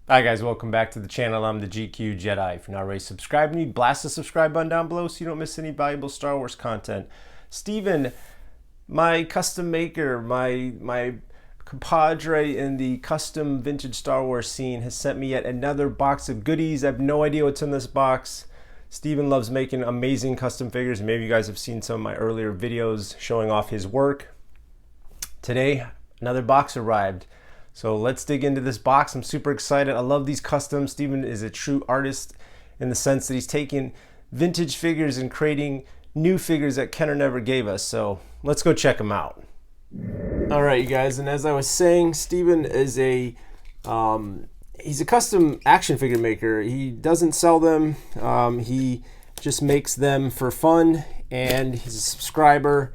Hi guys, welcome back to the channel. I'm the GQ Jedi. If you're not already subscribed, you blast the subscribe button down below so you don't miss any valuable Star Wars content. Steven, my custom maker, my compadre in the custom vintage Star Wars scene, has sent me yet another box of goodies. I have no idea what's in this box. Steven loves making amazing custom figures. Maybe you guys have seen some of my earlier videos showing off his work. Today, another box arrived. So let's dig into this box. I'm super excited. I love these customs. Steven is a true artist in the sense that he's taking vintage figures and creating new figures that Kenner never gave us. So let's go check them out. All right, you guys. And as I was saying, Steven is he's a custom action figure maker. He doesn't sell them. He just makes them for fun, and he's a subscriber.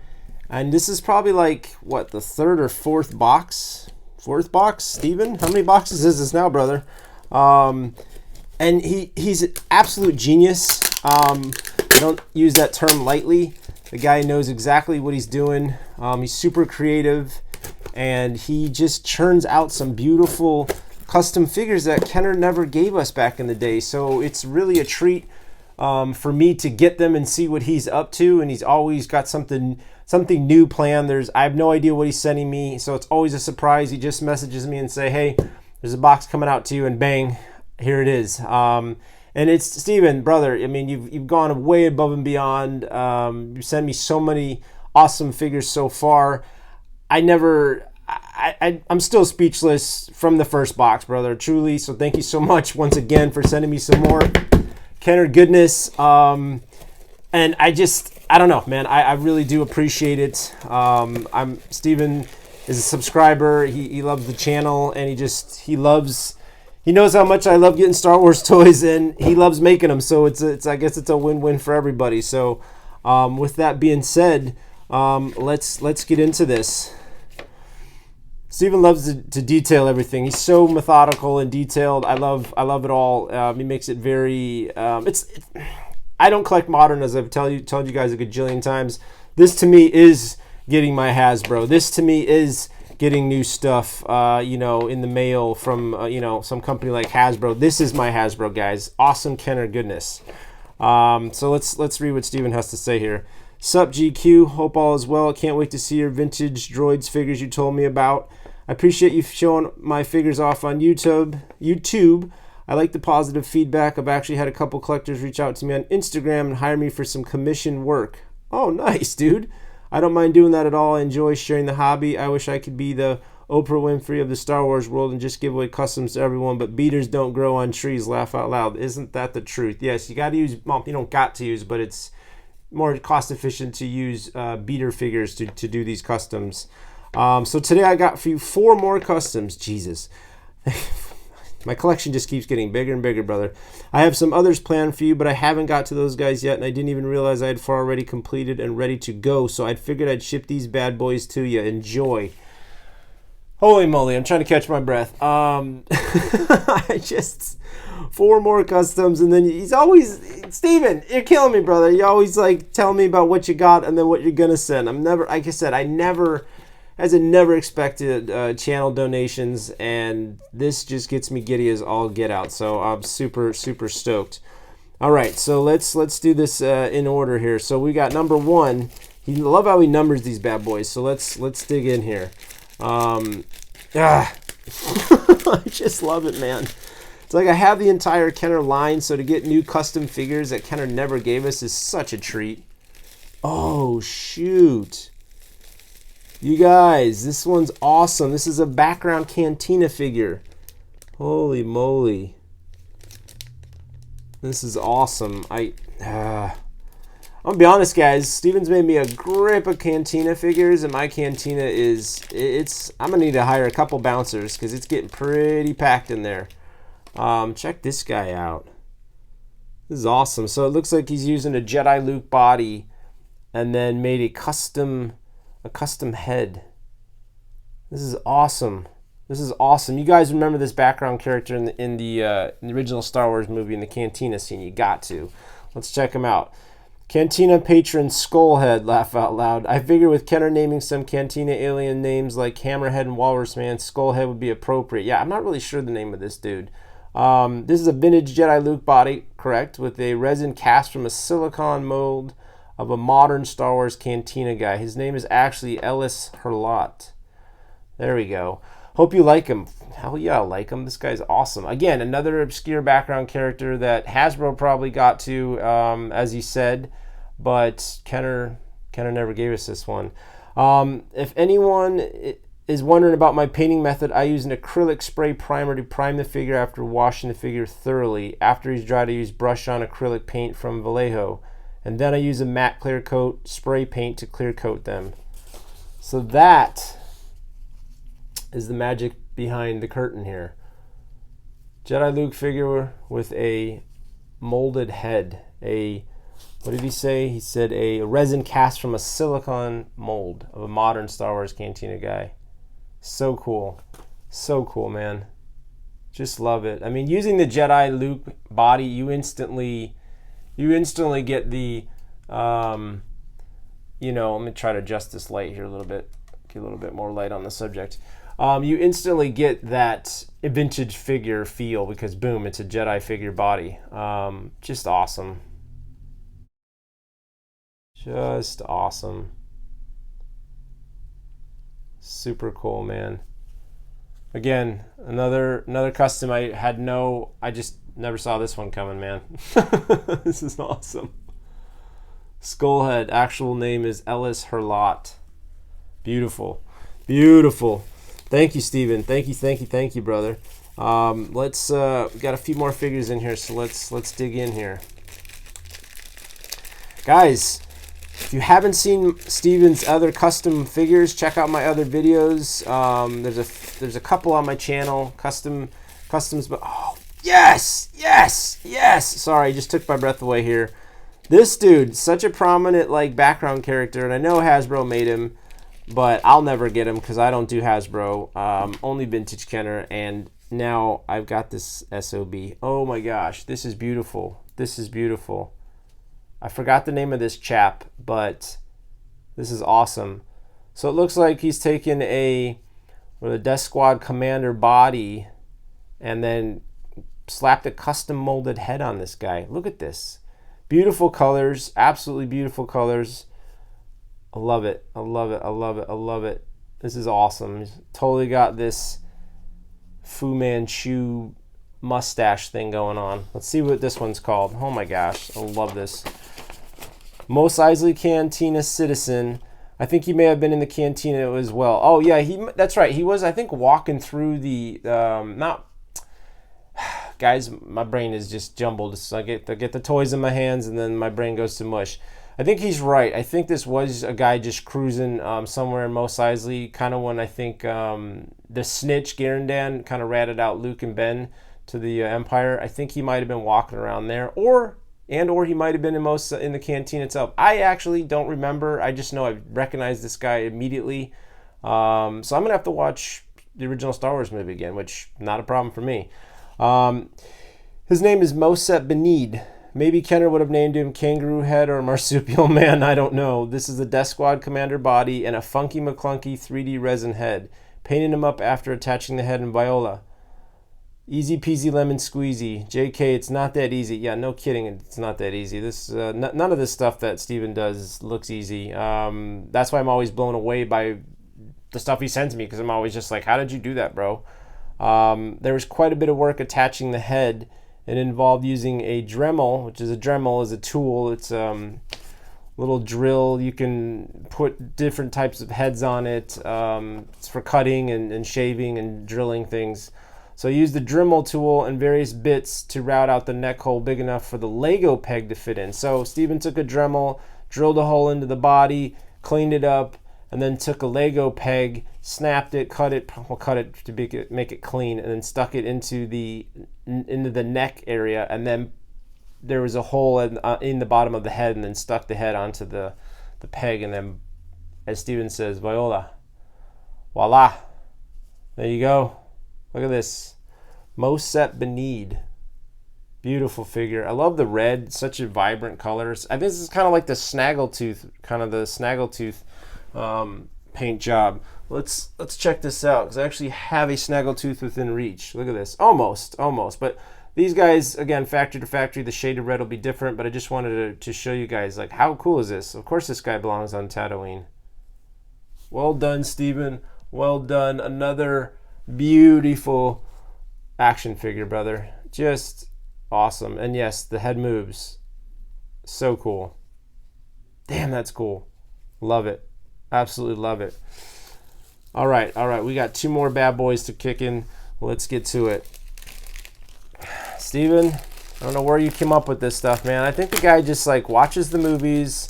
And this is probably like, what, the third or fourth box? Fourth box, Steven? How many boxes is this now, brother? And he's an absolute genius. I don't use that term lightly. The guy knows exactly what he's doing. He's super creative, and he just churns out some beautiful custom figures that Kenner never gave us back in the day. So it's really a treat for me to get them and see what he's up to, and he's always got something new planned. I have no idea what he's sending me, so it's always a surprise. He just messages me and say, hey, there's a box coming out to you, and bang, here it is. And it's Steven, brother. I mean, you've gone way above and beyond. You sent me so many awesome figures so far. I'm still speechless from the first box, brother, truly. So thank you so much once again for sending me some more Kenner goodness. And I don't know, man. I really do appreciate it. Steven is a subscriber. He loves the channel, and he knows how much I love getting Star Wars toys, and he loves making them. So I guess it's a win-win for everybody. So with that being said, let's get into this. Steven loves to detail everything. He's so methodical and detailed. I love it all. He makes it very. I don't collect modern, as I've told you guys a gajillion times. This to me is getting my Hasbro. This to me is getting new stuff, in the mail from some company like Hasbro. This is my Hasbro, guys. Awesome Kenner goodness. So let's read what Steven has to say here. Sup GQ, hope all is well. Can't wait to see your vintage droids figures you told me about. I appreciate you showing my figures off on YouTube. I like the positive feedback. I've actually had a couple collectors reach out to me on Instagram and hire me for some commission work. Oh, nice, dude. I don't mind doing that at all. I enjoy sharing the hobby. I wish I could be the Oprah Winfrey of the Star Wars world and just give away customs to everyone, but beaters don't grow on trees. Laugh out loud. Isn't that the truth? Yes, you got to use, well, you don't got to use, but it's more cost efficient to use beater figures to do these customs. So today I got for you 4 more customs. Jesus. My collection just keeps getting bigger and bigger, brother. I have some others planned for you, but I haven't got to those guys yet, and I didn't even realize I had 4 already completed and ready to go, so I figured I'd ship these bad boys to you. Enjoy. Holy moly, I'm trying to catch my breath. I just 4 more customs, and then he's always, Steven, you're killing me, brother. You always like tell me about what you got and then what you're gonna send. I'm never, like I said, I never expected channel donations, and this just gets me giddy as all get out. So I'm super stoked. All right, so let's do this in order here. So we got number 1. I love how he numbers these bad boys. So let's dig in here. I just love it, man. It's like I have the entire Kenner line, so to get new custom figures that Kenner never gave us is such a treat. Oh shoot. You guys, this one's awesome. This is a background Cantina figure. Holy moly. This is awesome. I'm gonna be honest, guys. Steven's made me a grip of Cantina figures, and my Cantina I'm gonna need to hire a couple bouncers because it's getting pretty packed in there. Check this guy out. This is awesome. So it looks like he's using a Jedi Luke body and then made a custom head. This is awesome. This is awesome. You guys remember this background character in the original Star Wars movie in the Cantina scene? You got to. Let's check him out. Cantina patron Skullhead, laugh out loud. I figure with Kenner naming some Cantina alien names like Hammerhead and Walrus Man, Skullhead would be appropriate. Yeah, I'm not really sure the name of this dude. This is a vintage Jedi Luke body, correct, with a resin cast from a silicon mold of a modern Star Wars Cantina guy. His name is actually Ellis Herlot. There we go. Hope you like him. Hell yeah, I like him. This guy's awesome. Again, another obscure background character that Hasbro probably got to, as he said, but Kenner never gave us this one. If anyone is wondering about my painting method, I use an acrylic spray primer to prime the figure after washing the figure thoroughly. After he's dried, I use brush-on acrylic paint from Vallejo. And then I use a matte clear coat spray paint to clear coat them. So that is the magic behind the curtain here. Jedi Luke figure with a molded head. What did he say? He said a resin cast from a silicon mold of a modern Star Wars Cantina guy. So cool. So cool, man. Just love it. I mean, using the Jedi Luke body, you instantly get the, let me try to adjust this light here a little bit, get a little bit more light on the subject. You instantly get that vintage figure feel because, boom, it's a Jedi figure body. Just awesome. Just awesome. Super cool, man. Again, another custom I just never saw this one coming, man. This is awesome. Skullhead, actual name is Ellis Herlot. Beautiful. Beautiful. Thank you, Steven. Thank you, brother. Let's we got a few more figures in here, so let's dig in here. Guys, if you haven't seen Steven's other custom figures, check out my other videos. There's a couple on my channel, customs, but oh, yes. Sorry, I just took my breath away here. This dude, such a prominent background character, and I know Hasbro made him, but I'll never get him because I don't do Hasbro. Only Vintage Kenner, and now I've got this SOB. Oh my gosh, this is beautiful. This is beautiful. I forgot the name of this chap, but this is awesome. So it looks like he's taken a Death Squad commander body and then slapped a custom molded head on this guy. Look at this. Beautiful colors, absolutely beautiful colors. I love it. I love it. I love it. I love it. This is awesome. He's totally got this Fu Manchu mustache thing going on. Let's see what this one's called. Oh my gosh, I love this. Mos Eisley Cantina Citizen. I think he may have been in the cantina as well. Oh yeah, that's right. He was, I think, walking through the guys, my brain is just jumbled. So I get the toys in my hands and then my brain goes to mush. I think he's right. I think this was a guy just cruising somewhere in Mos Eisley, kind of when I think the snitch Garandan kind of ratted out Luke and Ben to the Empire. I think he might have been walking around there, or he might have been in the canteen itself. I actually don't remember. I just know I recognized this guy immediately. So I'm gonna have to watch the original Star Wars movie again, which not a problem for me. His name is Mosep Benid. Maybe Kenner would have named him Kangaroo Head or Marsupial Man. I don't know. This is the Death Squad commander body and a funky McClunky 3D resin head. Painted him up after attaching the head in Viola. Easy peasy lemon squeezy. JK, it's not that easy. Yeah, no kidding, it's not that easy. This none of this stuff that Steven does looks easy. That's why I'm always blown away by the stuff he sends me, because I'm always just like, how did you do that, bro? There was quite a bit of work attaching the head. It involved using a Dremel, which is a tool. It's a little drill. You can put different types of heads on it. It's for cutting and shaving and drilling things. So I used the Dremel tool and various bits to route out the neck hole big enough for the Lego peg to fit in. So Steven took a Dremel, drilled a hole into the body, cleaned it up, and then took a Lego peg, snapped it, cut it to make it clean, and then stuck it into the neck area, and then there was a hole in the bottom of the head, and then stuck the head onto the peg, and then, as Steven says, Viola. Voila. There you go. Look at this. Mosep Benid. Beautiful figure. I love the red, such a vibrant colors. I think this is kind of like the snaggletooth paint job. Let's check this out, because I actually have a snaggletooth within reach. Look at this. Almost. But these guys, again, factory to factory, the shaded red will be different, but I just wanted to show you guys, like, how cool is this? Of course this guy belongs on Tatooine. Well done, Steven. Well done. Another beautiful action figure, brother. Just awesome. And yes, the head moves. So cool. Damn, that's cool. Love it. Absolutely love it. All right. We got 2 more bad boys to kick in. Let's get to it. Steven, I don't know where you came up with this stuff, man. I think the guy just like watches the movies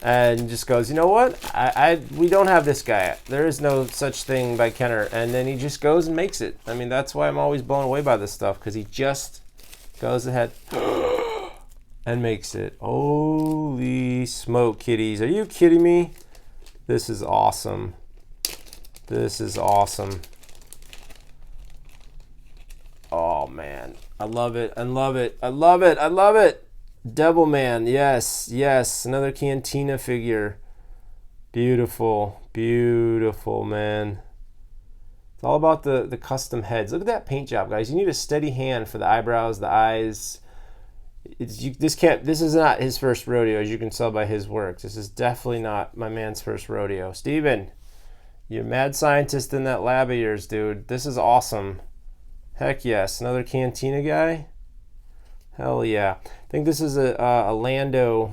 and just goes, you know what? We don't have this guy. There is no such thing by Kenner. And then he just goes and makes it. I mean, that's why I'm always blown away by this stuff, because he just goes ahead and makes it. Holy smoke, kiddies. Are you kidding me? This is awesome. This is awesome. Oh, man. I love it. Devil Man. Yes. Another Cantina figure. Beautiful, man. It's all about the custom heads. Look at that paint job, guys. You need a steady hand for the eyebrows, the eyes. This is not his first rodeo, as you can tell by his work. This is definitely not my man's first rodeo. Steven, you're a mad scientist in that lab of yours, dude. This is awesome. Heck yes. Another Cantina guy. Hell yeah. I think this is a Lando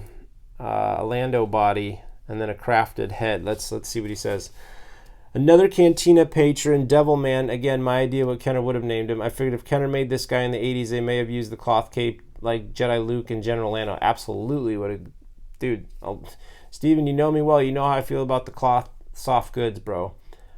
body and then a crafted head. Let's see what he says. Another Cantina patron, Devil Man. Again, my idea what Kenner would have named him. I figured if Kenner made this guy in the 80s, they may have used the cloth cape like Jedi Luke and General Lando. Absolutely would have. Dude, Steven, you know me well. You know how I feel about the cloth soft goods, bro.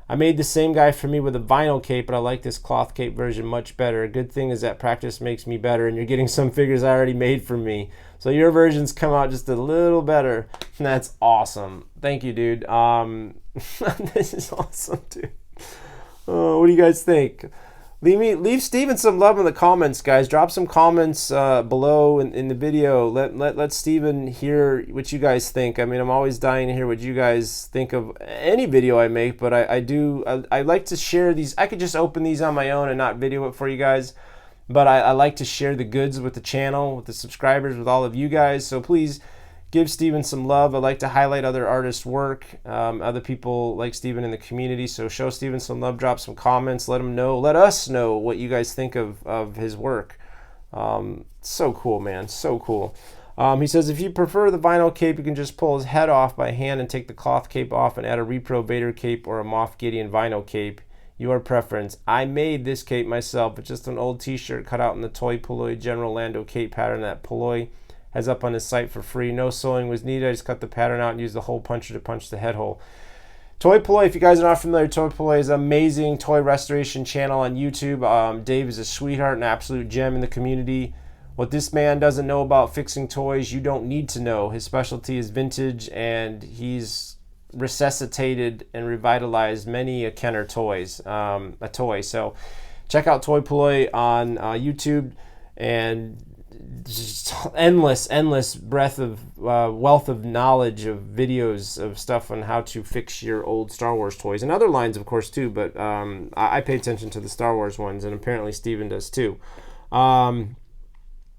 I made the same guy for me with a vinyl cape, but I like this cloth cape version much better. A good thing is that practice makes me better, and you're getting some figures I already made for me. So your versions come out just a little better, and that's awesome. Thank you, dude. This is awesome, dude. What do you guys think? Leave Steven some love in the comments, guys. Drop some comments below in the video. Let Steven hear what you guys think. I mean, I'm always dying to hear what you guys think of any video I make, but I like to share these. I could just open these on my own and not video it for you guys, but I like to share the goods with the channel, with the subscribers, with all of you guys. So please give Steven some love. I like to highlight other artists' work, other people like Steven in the community. So show Steven some love, drop some comments, let us know what you guys think of his work. So cool, man, so cool. He says, if you prefer the vinyl cape, you can just pull his head off by hand and take the cloth cape off and add a Repro Vader cape or a Moff Gideon vinyl cape. Your preference. I made this cape myself. It's just an old t-shirt cut out in the Toy Polloi General Lando cape pattern that Polloi has up on his site for free. No sewing was needed. I just cut the pattern out and used the hole puncher to punch the head hole. Toy Polloi, if you guys are not familiar, Toy Polloi is an amazing toy restoration channel on YouTube. Dave is a sweetheart, an absolute gem in the community. What this man doesn't know about fixing toys, you don't need to know. His specialty is vintage, and he's resuscitated and revitalized many a Kenner toy. So check out Toy Polloi on YouTube, and just endless breadth of wealth of knowledge of videos of stuff on how to fix your old Star Wars toys, and other lines of course too, but I pay attention to the Star Wars ones, and apparently Steven does too.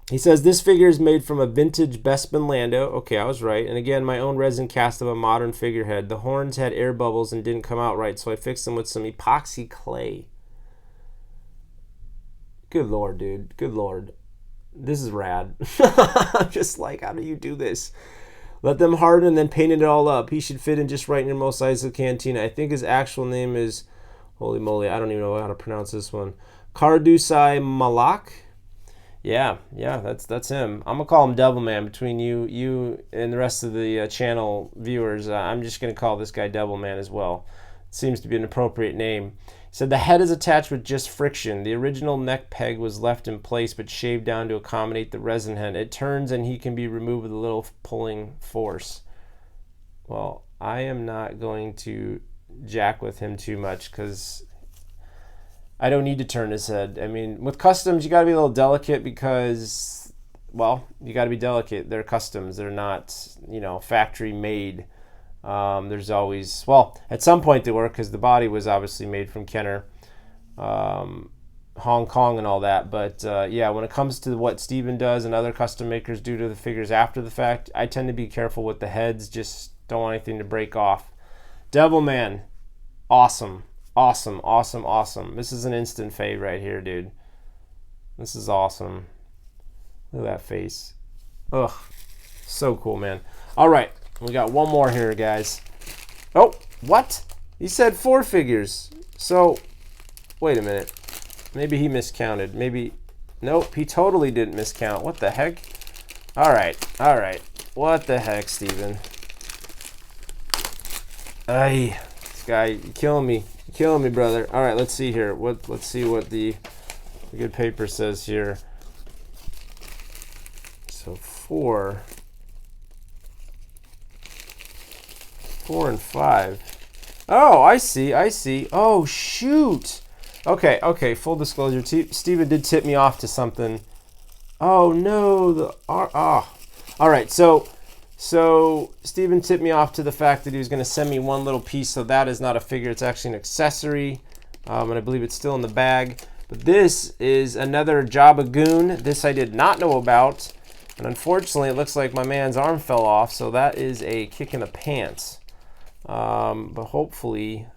He says this figure is made from a vintage Bespin Lando. Okay, I was right. And again, my own resin cast of a modern figurehead. The horns had air bubbles and didn't come out right, so I fixed them with some epoxy clay. Good lord, dude, good lord. This is rad. I'm just like, how do you do this? Let them harden and then paint it all up. He should fit in just right in your most size of Cantina. I think his actual name is, holy moly, I don't even know how to pronounce this one. Kardusai Malak. Yeah, that's him. I'm gonna call him Devil Man. Between you and the rest of the channel viewers, I'm just gonna call this guy Devil Man as well. It seems to be an appropriate name. He said the head is attached with just friction. The original neck peg was left in place but shaved down to accommodate the resin head. It turns and he can be removed with a little pulling force. Well, I am not going to jack with him too much because I don't need to turn his head. I mean, with customs, you got to be a little delicate because, well, you got to be delicate. They're customs. They're not, factory made. There's always, well, at some point they were, because the body was obviously made from Kenner, Hong Kong and all that. But yeah, when it comes to what Steven does and other custom makers do to the figures after the fact, I tend to be careful with the heads. Just don't want anything to break off. Devilman, awesome, awesome, awesome, awesome. This is an instant fave right here, dude. This is awesome. Look at that face. Ugh, so cool, man. All right, we got one more here, guys. Oh, what? He said 4 figures. So, wait a minute. Maybe he miscounted. Maybe, nope, he totally didn't miscount. What the heck? All right, all right. What the heck, Steven? Ay, this guy, you're killing me. You're killing me, brother. All right, let's see here. Let's see what the good paper says here. So 4 and 5. Oh, I see. I see. Oh, shoot. Okay, okay, full disclosure. Steven did tip me off to something. Oh, no. All right, so Steven tipped me off to the fact that he was going to send me one little piece, so that is not a figure. It's actually an accessory, and I believe it's still in the bag. But this is another Jabba Goon. This I did not know about, and unfortunately, it looks like my man's arm fell off, so that is a kick in the pants. But hopefully,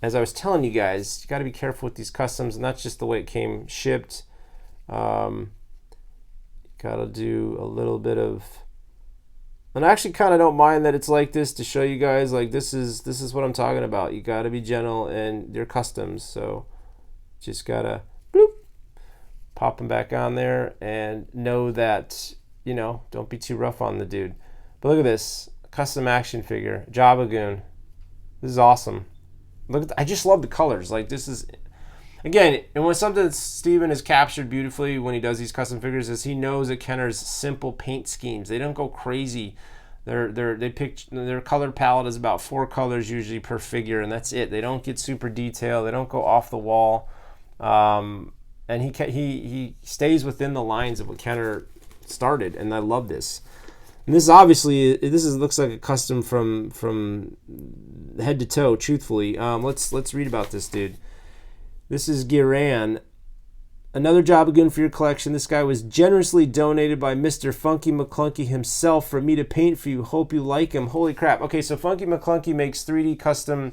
as I was telling you guys, you got to be careful with these customs, and that's just the way it came shipped. Got to do a little bit of, and I actually kind of don't mind that it's like this to show you guys, like this is what I'm talking about. You got to be gentle in your customs, so just gotta bloop, pop them back on there, and know that, you know, don't be too rough on the dude. But look at this custom action figure, Jabba Goon. This is awesome. Look at I just love the colors. Like, this is, again, and when something that Steven has captured beautifully when he does these custom figures is he knows that Kenner's simple paint schemes. They don't go crazy. Their color palette is about 4 colors usually per figure, and that's it. They don't get super detailed. They don't go off the wall. And he stays within the lines of what Kenner started, and I love this. And this obviously looks like a custom from head to toe. Truthfully, let's read about this dude. This is Giran, another Jabba Goon for your collection. This guy was generously donated by Mr. Funky McClunky himself for me to paint for you. Hope you like him. Holy crap! Okay, so Funky McClunky makes 3D custom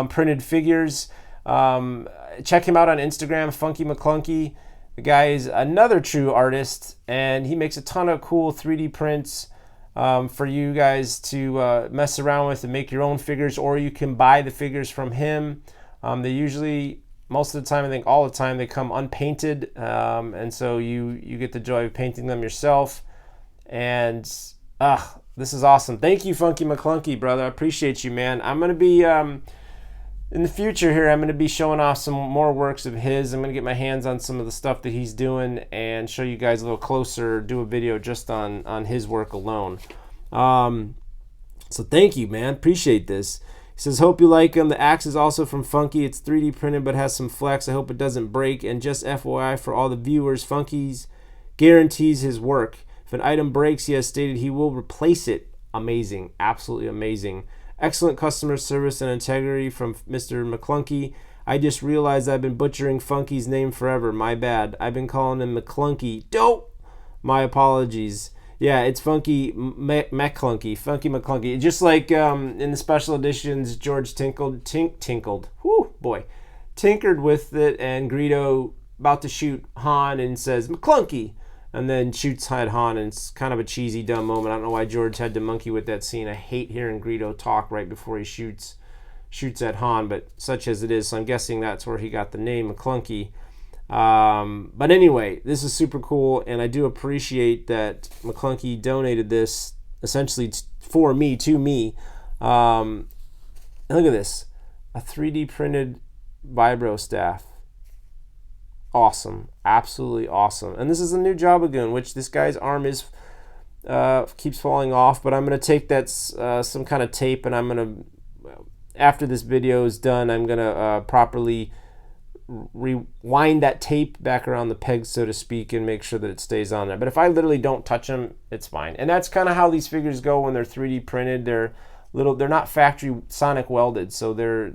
printed figures. Check him out on Instagram, Funky McClunky. The guy is another true artist, and he makes a ton of cool 3D prints for you guys to mess around with and make your own figures, or you can buy the figures from him. They usually, most of the time, I think all the time, they come unpainted, and so you get the joy of painting them yourself. And this is awesome. Thank you, Funky McClunky, brother. I appreciate you, man. I'm going to be... in the future here, I'm going to be showing off some more works of his. I'm going to get my hands on some of the stuff that he's doing and show you guys a little closer, do a video just on his work alone. So thank you, man. Appreciate this. He says, hope you like him. The axe is also from Funky. It's 3D printed but has some flex. I hope it doesn't break. And just FYI for all the viewers, Funky's guarantees his work. If an item breaks, he has stated he will replace it. Amazing. Absolutely amazing. Excellent customer service and integrity from Mr. McClunky. I just realized I've been butchering Funky's name forever. My bad. I've been calling him McClunky. Dope! My apologies. Yeah, it's Funky McClunky. Funky McClunky. Just like in the special editions, George tinkled. Whoo, boy. Tinkered with it, and Greedo about to shoot Han and says, McClunky! And then shoots at Han, and it's kind of a cheesy, dumb moment. I don't know why George had to monkey with that scene. I hate hearing Greedo talk right before he shoots at Han, but such as it is. So I'm guessing that's where he got the name McClunky. But anyway, this is super cool, and I do appreciate that McClunky donated this essentially for me, to me. And look at this. A 3D printed vibro staff. Awesome, absolutely awesome. And this is a new Jabba Goon, which this guy's arm is keeps falling off, but I'm going to take that some kind of tape, and I'm going to, after this video is done, I'm going to properly rewind that tape back around the peg, so to speak, and make sure that it stays on there. But if I literally don't touch them, it's fine. And that's kind of how these figures go when they're 3D printed. They're little, they're not factory sonic welded, so they're,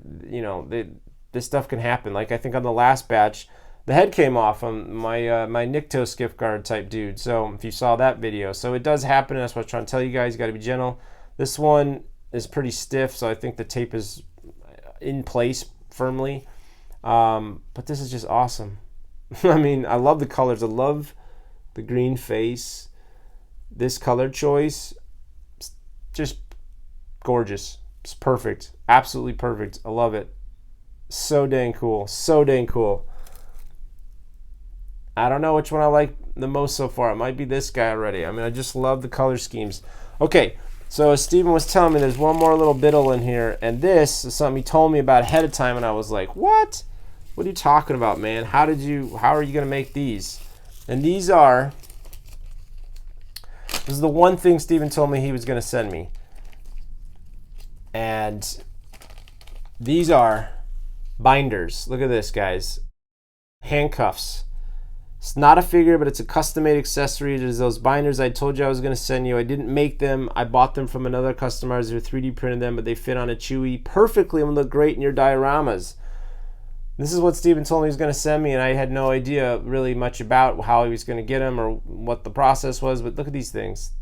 this stuff can happen. Like I think on the last batch, the head came off on my Nikto skiff guard type dude. So if you saw that video, so it does happen. And that's what I was trying to tell you guys. You got to be gentle. This one is pretty stiff, so I think the tape is in place firmly. But this is just awesome. I mean, I love the colors. I love the green face. This color choice, just gorgeous. It's perfect. Absolutely perfect. I love it. So dang cool. So dang cool. I don't know which one I like the most so far. It might be this guy already. I mean, I just love the color schemes. Okay, so as Steven was telling me, there's one more little biddle in here, and this is something he told me about ahead of time, and I was like, what? What are you talking about, man? How are you going to make these? And this is the one thing Steven told me he was going to send me. And these are binders. Look at this, guys. Handcuffs. It's not a figure, but it's a custom-made accessory. There's those binders I told you I was going to send you. I didn't make them. I bought them from another customer who 3D printed them, but they fit on a Chewy perfectly and look great in your dioramas. This is what Steven told me he was going to send me, and I had no idea really much about how he was going to get them or what the process was, but look at these things.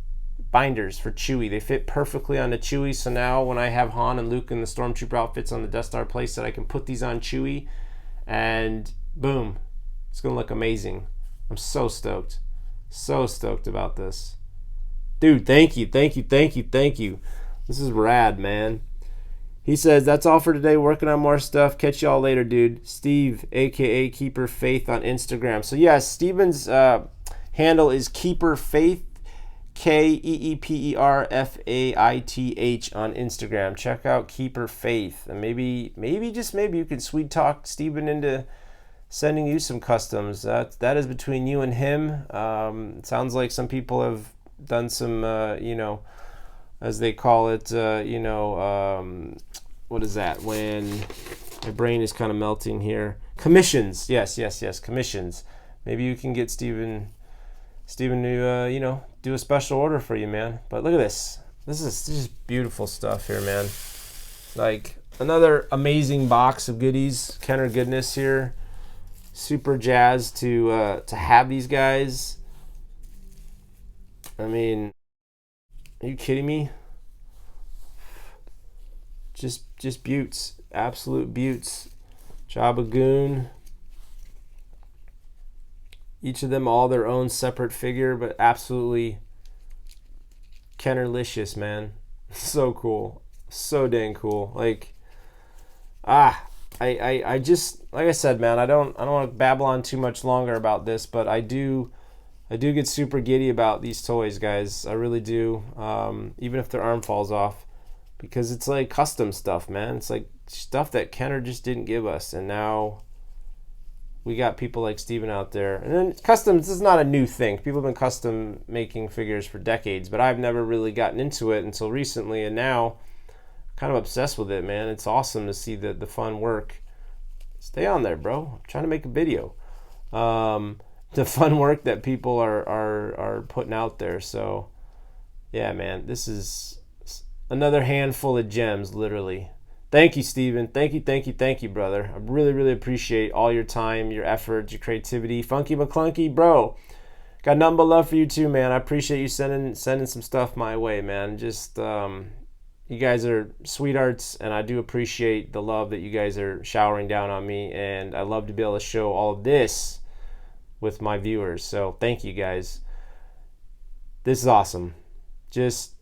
Binders for Chewie. They fit perfectly on the Chewie, so now when I have Han and Luke in the Stormtrooper outfits on the Death Star playset, I can put these on Chewie, and boom. It's going to look amazing. I'm so stoked. So stoked about this. Dude, thank you. This is rad, man. He says, that's all for today. Working on more stuff. Catch y'all later, dude. Steve, a.k.a. Keeper Faith on Instagram. So, yes, Steven's handle is Keeper Faith, KeeperFaith on Instagram. Check out Keeper Faith. And maybe you could sweet talk Steven into sending you some customs. That is between you and him. It sounds like some people have done some, as they call it, what is that? When my brain is kind of melting here. Commissions. Yes, commissions. Maybe you can get Steven to, do a special order for you, man. But look at this. This is just beautiful stuff here, man. Like another amazing box of goodies, Kenner goodness here. Super jazzed to have these guys. I mean, are you kidding me? Just beauts, absolute beauts. Jabba Goon. Each of them all their own separate figure, but absolutely Kennerlicious, man. So cool, so dang cool. Like, I just, like I said, man, I don't want to babble on too much longer about this, but I do get super giddy about these toys, guys. I really do. Even if their arm falls off, because it's like custom stuff, man. It's like stuff that Kenner just didn't give us, and now we got people like Steven out there. And then customs, this is not a new thing. People have been custom making figures for decades, but I've never really gotten into it until recently, and now kind of obsessed with it, man. It's awesome to see the fun work. Stay on there, bro. I'm trying to make a video. The fun work that people are putting out there. So yeah, man, this is another handful of gems, literally. Thank you, Steven. Thank you, brother. I really appreciate all your time, your effort, your creativity. Funky McClunky, bro. Got nothing but love for you too, man. I appreciate you sending some stuff my way, man. Just you guys are sweethearts, and I do appreciate the love that you guys are showering down on me, and I love to be able to show all of this with my viewers. So thank you, guys. This is awesome. Just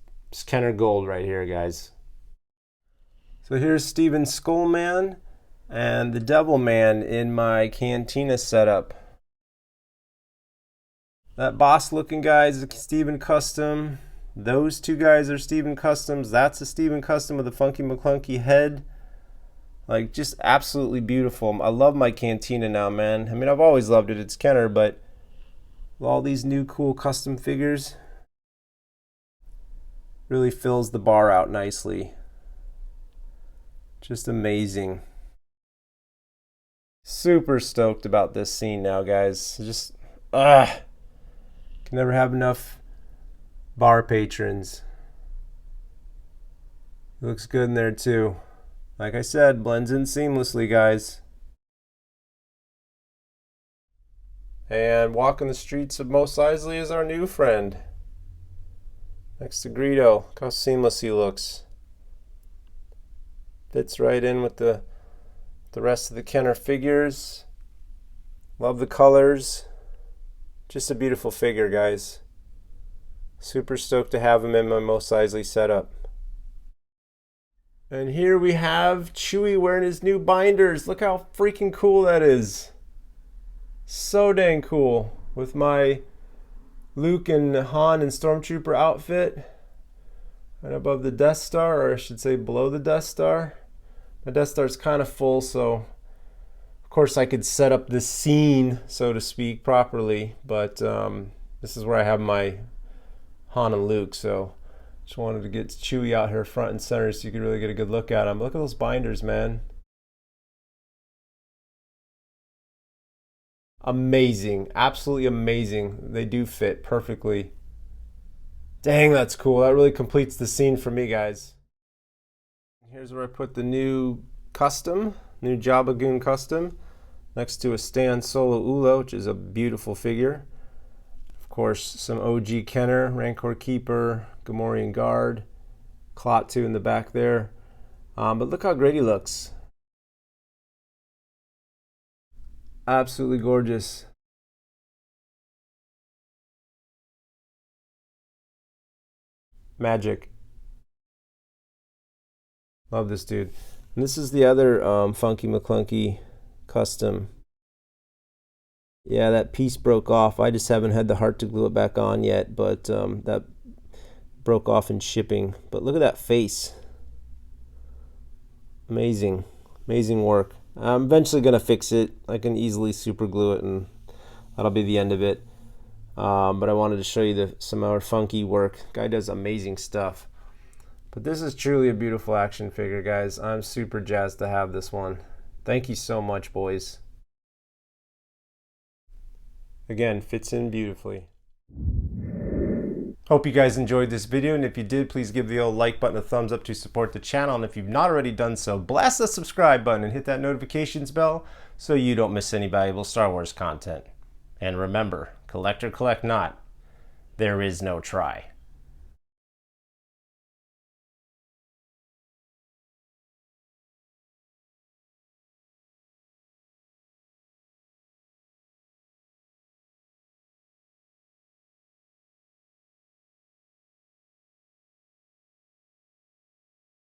Kenner gold right here, guys. So here's Steven Skullman and the Devil Man in my Cantina setup. That boss looking guy is a Steven custom. Those two guys are Steven customs. That's a Steven custom with a Funky McClunky head. Like, just absolutely beautiful. I love my Cantina now, man. I mean, I've always loved it. It's Kenner, but all these new cool custom figures really fills the bar out nicely. Just amazing. Super stoked about this scene now, guys. Just can never have enough bar patrons. Looks good in there too. Like I said, blends in seamlessly, guys. And walking the streets of Mos Eisley is our new friend. Next to Greedo. Look how seamless he looks. Fits right in with the rest of the Kenner figures. Love the colors. Just a beautiful figure, guys. Super stoked to have him in my Mos Eisley setup. And here we have Chewie wearing his new binders. Look how freaking cool that is. So dang cool. With my Luke and Han and Stormtrooper outfit. Right above the Death Star, or I should say below the Death Star. The Death Star is kind of full, so of course I could set up this scene, so to speak, properly. But this is where I have my Han and Luke, so just wanted to get Chewie out here front and center so you could really get a good look at him. Look at those binders, man. Amazing. Absolutely amazing. They do fit perfectly. Dang, that's cool. That really completes the scene for me, guys. Here's where I put the new custom, new Jabba Goon custom, next to a Stan Solo Ulo, which is a beautiful figure. Of course, some OG Kenner, Rancor Keeper, Gamorrean Guard, Klaatu in the back there. But look how great he looks. Absolutely gorgeous. Magic. Love this dude. And this is the other Funky McClunky custom. Yeah, that piece broke off. I just haven't had the heart to glue it back on yet, but that broke off in shipping. But look at that face. Amazing. Amazing work. I'm eventually going to fix it. I can easily super glue it, and that'll be the end of it. But I wanted to show you some of our funky work. Guy does amazing stuff. But this is truly a beautiful action figure, guys. I'm super jazzed to have this one. Thank you so much, boys. Again, fits in beautifully. Hope you guys enjoyed this video, and if you did, please give the old like button a thumbs up to support the channel. And if you've not already done so, blast the subscribe button and hit that notifications bell so you don't miss any valuable Star Wars content. And remember, collect or collect not, there is no try.